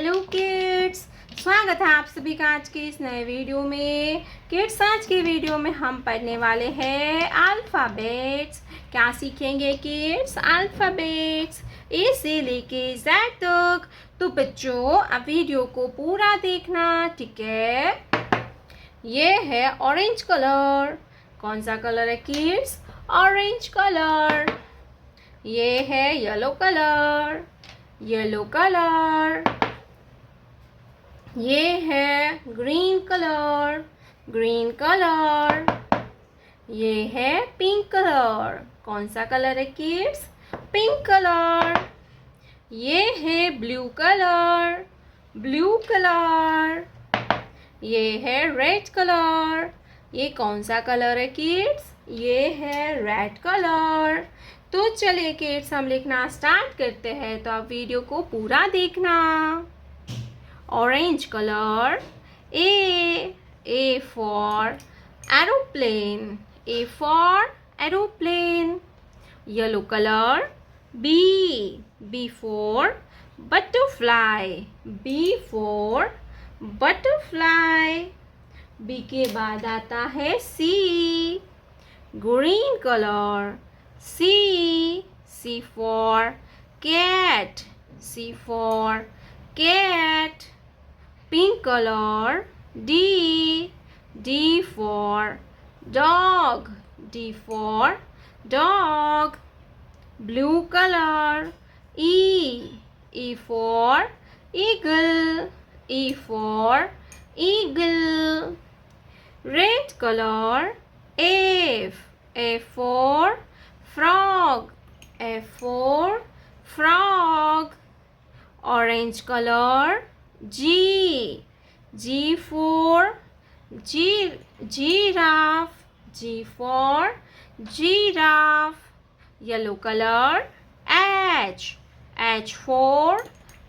Hello kids, स्वागत है आप सभी का आज के इस नए वीडियो में। किड्स, आज के वीडियो में हम पढ़ने वाले हैं अल्फ़ाबेट्स। क्या सीखेंगे किड्स? अल्फ़ाबेट्स ए से लेके जेड तक। तो बच्चों, अब वीडियो को पूरा देखना, ठीक है? ये है ऑरेंज कलर। कौन सा कलर है किड्स? Orange colour. ये है येलो कलर, येलो कलर। ये है ग्रीन कलर, ग्रीन कलर। ये है पिंक कलर। कौन सा कलर है किड्स? Pink colour. ये है ब्लू कलर, ब्लू कलर। ये है रेड कलर। ये कौन सा कलर है किड्स? ये है रेड कलर। तो चलिए किड्स, हम लिखना स्टार्ट करते हैं, तो आप वीडियो को पूरा देखना। Orange color. A for aeroplane. A for aeroplane. Yellow color. B for butterfly. B for butterfly. B के बाद आता है C. Green color. C for cat. C for cat. Pink color. D for dog. D for dog. Blue color. E for eagle. E for eagle. Red color. F for frog. F for frog. Orange color. G for giraffe. G for giraffe. Yellow color. H for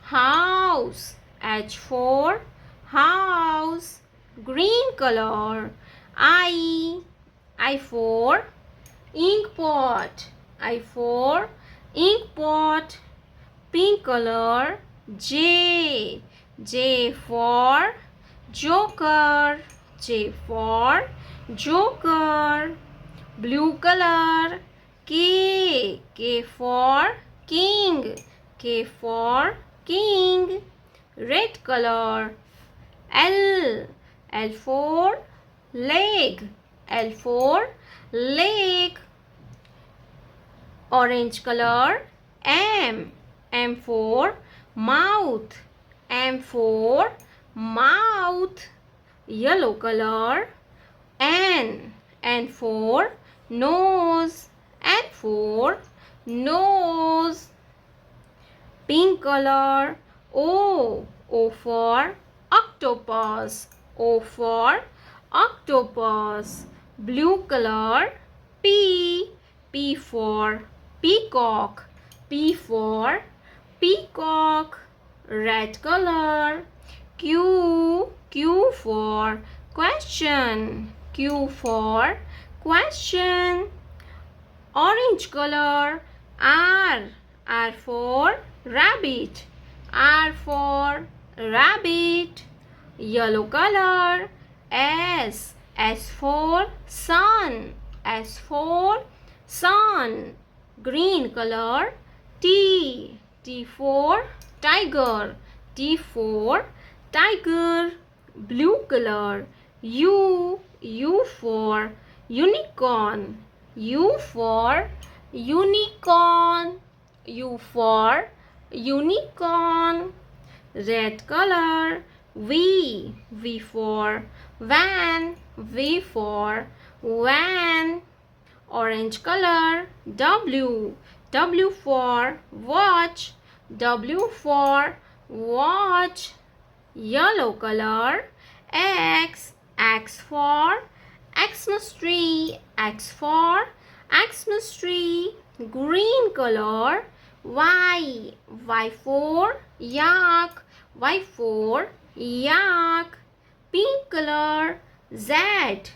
house. H for house. Green color. I for ink pot. I for ink pot. Pink color. J for joker. J for joker. Blue color. K for king. K for king. Red color. L for leg. L for leg. Orange color. M for mouth. M for mouth. Yellow color. N for nose. N for nose. Pink color. O for octopus. O for octopus. Blue color. P for peacock. P for peacock. Red color. Q for question. Q for question. Orange color. R for rabbit. R for rabbit. Yellow color. S for sun. S for sun. Green color. T for tiger. T for tiger. Blue color. U for unicorn. U for unicorn. U for unicorn. Red color. V for van. V for van. Orange color. W for watch. W for watch. Yellow color. X for Xmas tree. X for Xmas tree. Green color. Y for yak. Y for yak. Pink color. Z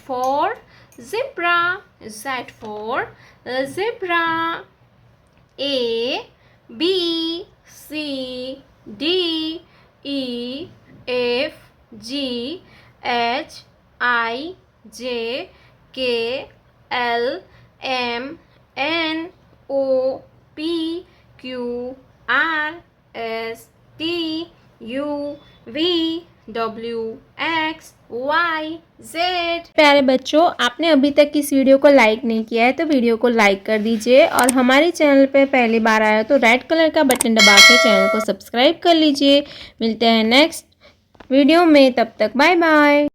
for zebra. Z for zebra. A B C D E F G H I J K L M N O P Q R S T U V W X Y Z। प्यारे बच्चों, आपने अभी तक इस video को like नहीं किया है तो वीडियो को लाइक कर दीजिए और हमारे चैनल पे पहली बार आया तो रेड कलर का बटन दबा के चैनल को सब्सक्राइब कर लीजिए। मिलते हैं नेक्स्ट वीडियो में, तब तक बाय बाय।